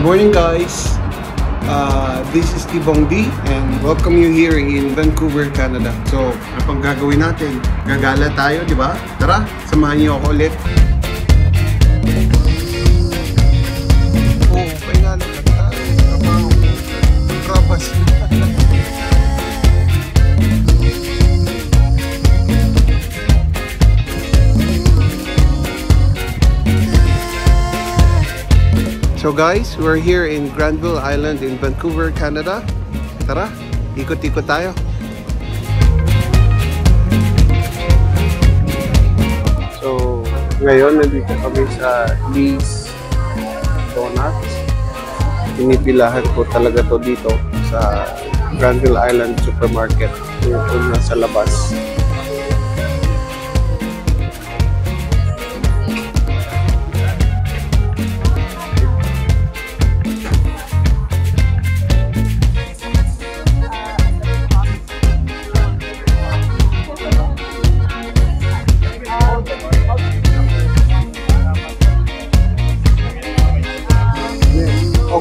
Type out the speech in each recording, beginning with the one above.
Good morning, guys. This is Tibong D and welcome you here in Vancouver, Canada. So, ano pang gagawin natin? Gagala tayo, di ba? Tara, samahan niyo ako ulit. Oh, paingala ka tayo. Trabaho. Trabas. So guys, we're here in Granville Island in Vancouver, Canada. Tara, ikot-ikot tayo. So, ngayon nandito kami sa Lee's Donuts. Pinipilahan ko talaga to dito sa Granville Island Supermarket. Yung nasa labas.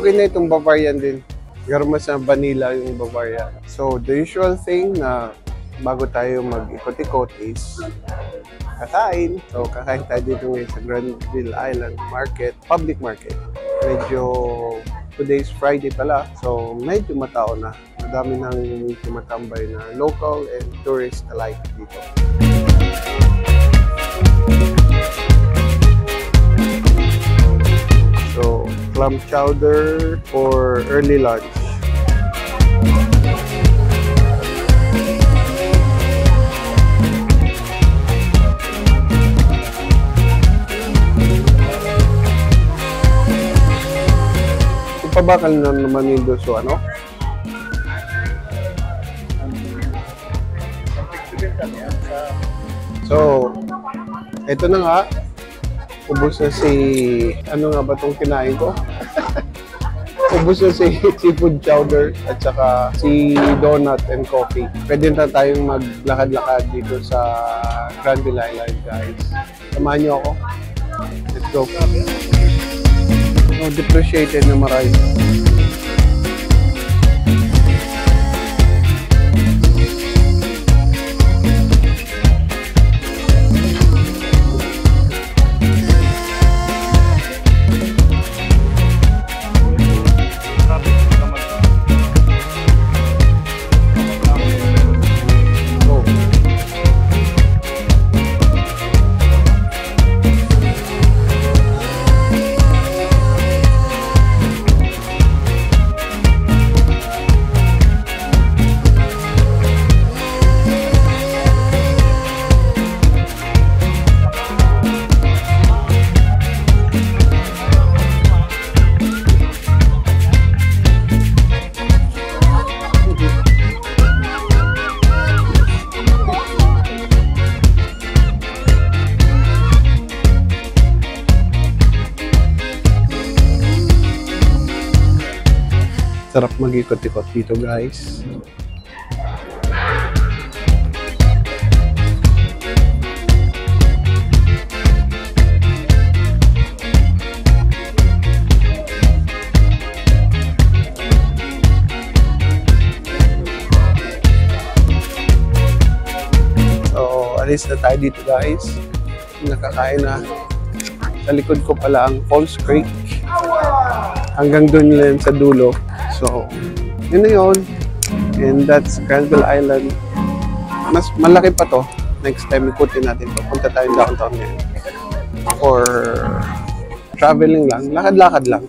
Okay na itong Bavarian din. Pero mas na vanilla yung Bavarian. So, the usual thing na bago tayo mag-ikot-ikot is kakain. So, kakain tayo dito ngayon sa Granville Island Market, public market. Medyo, today's Friday pala. So, medyo matao na. Madami nang tumatambay na local and tourist alike dito. So, clam chowder for early lunch. Ipabakal na naman yung doso, ano? So, ito na nga. Ubus na si... Ano nga ba itong kinain ko? Ubus na si seafood chowder at saka si donut and coffee. Pwede na tayong maglakad-lakad dito sa Granville Island, guys. Samahan niyo ako. Let's go. Oh, depreciated na marami. Sarap mag-ikot-ikot dito, guys. So, alis na tayo dito, guys. Nakakain na. Sa likod ko pala ang Falls Creek. Hanggang doon lang sa dulo. So, yun na yun. And that's Granville Island. Mas malaki pa to. Next time, ikutin natin to. Punta tayong downtown ngayon. For traveling lang. Lakad-lakad lang.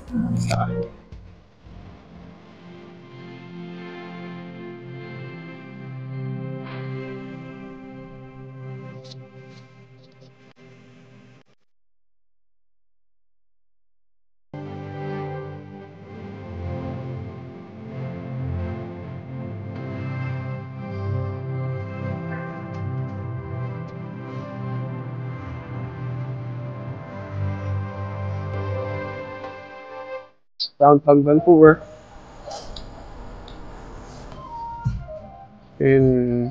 Downtown Vancouver. Yun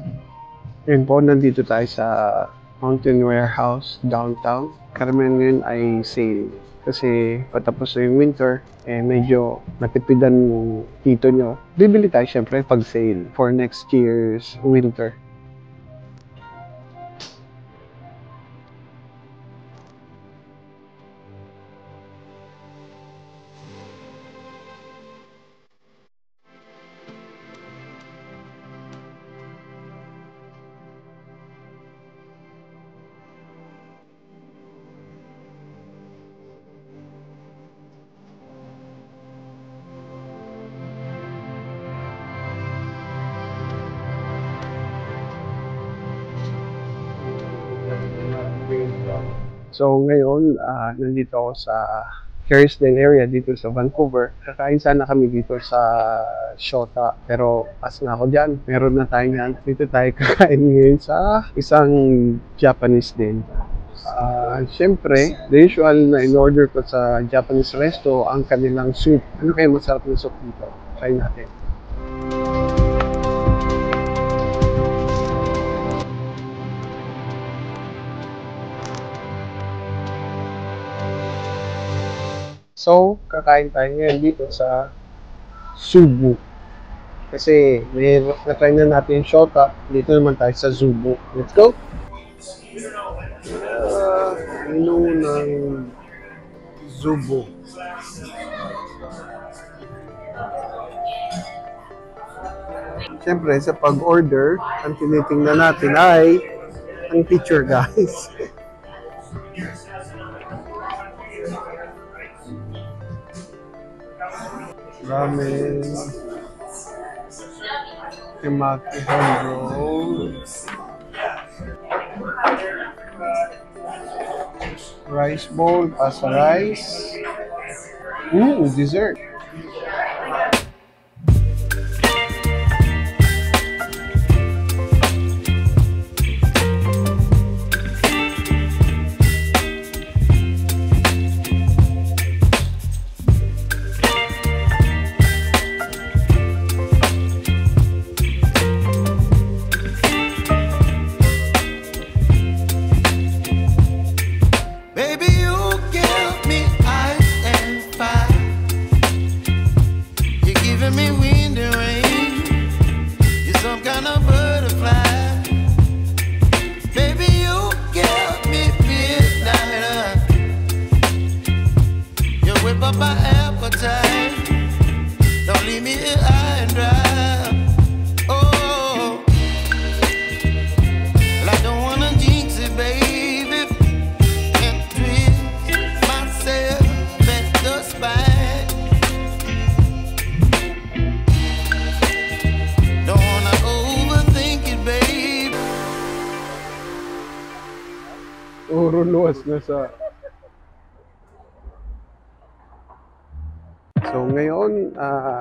po, nandito tayo sa Mountain Warehouse downtown. Karamihan ngayon ay sale. kasi patapos na yung winter, medyo natipidan yung tito nyo. Bibili tayo syempre pag sale for next year's winter. So ngayon, nandito ako sa Kerrisdale area dito sa Vancouver. Kakain sana kami dito sa Shota, pero pas na ako dyan. Meron na tayo yan. Dito tayo kakain ngayon sa isang Japanese din. Siyempre, the usual na in-order ko sa Japanese resto, ang kanilang soup. Ano kaya masarap na soup dito? Try natin. So, kakain tayo ngayon dito sa Zubu. Kasi na-try na natin yung Shota. Dito naman tayo sa Zubu. Let's go! Menu ng Zubu. Siyempre, sa pag-order, ang tinitingnan natin ay ang picture, guys. Ramen, temaki hand rolls, rice bowl, pasta rice, dessert. Luwas na sa... So ngayon,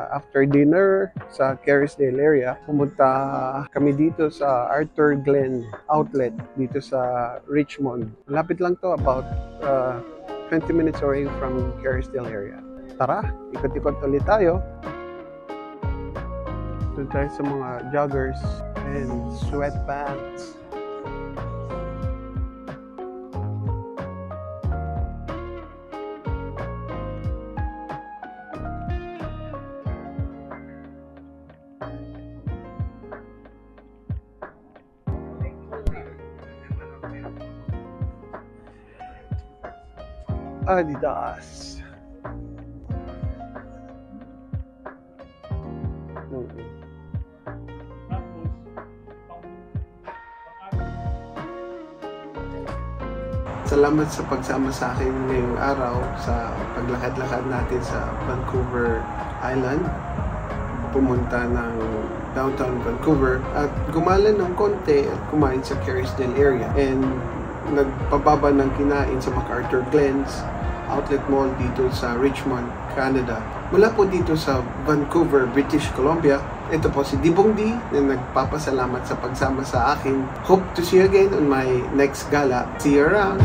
after dinner sa Kerrisdale area, pumunta kami dito sa Arthur Glen Outlet dito sa Richmond. Malapit lang to, about 20 minutes away from Kerrisdale area. Tara, ikot-ikot ulit tayo. Doon tayo sa mga joggers and sweatpants. Adidas. Salamat sa pagsama sa akin ngayong araw sa paglakad-lakad natin sa Vancouver Island. Pumunta ng downtown Vancouver at gumala ng konti at kumain sa Kerrisdale area. And nagpababa ng kinain sa MacArthur Glens Outlet Mall dito sa Richmond, Canada. Mula po dito sa Vancouver, British Columbia, ito po si Dibong D na nagpapasalamat sa pagsama sa akin. Hope to see you again on my next gala. See you around!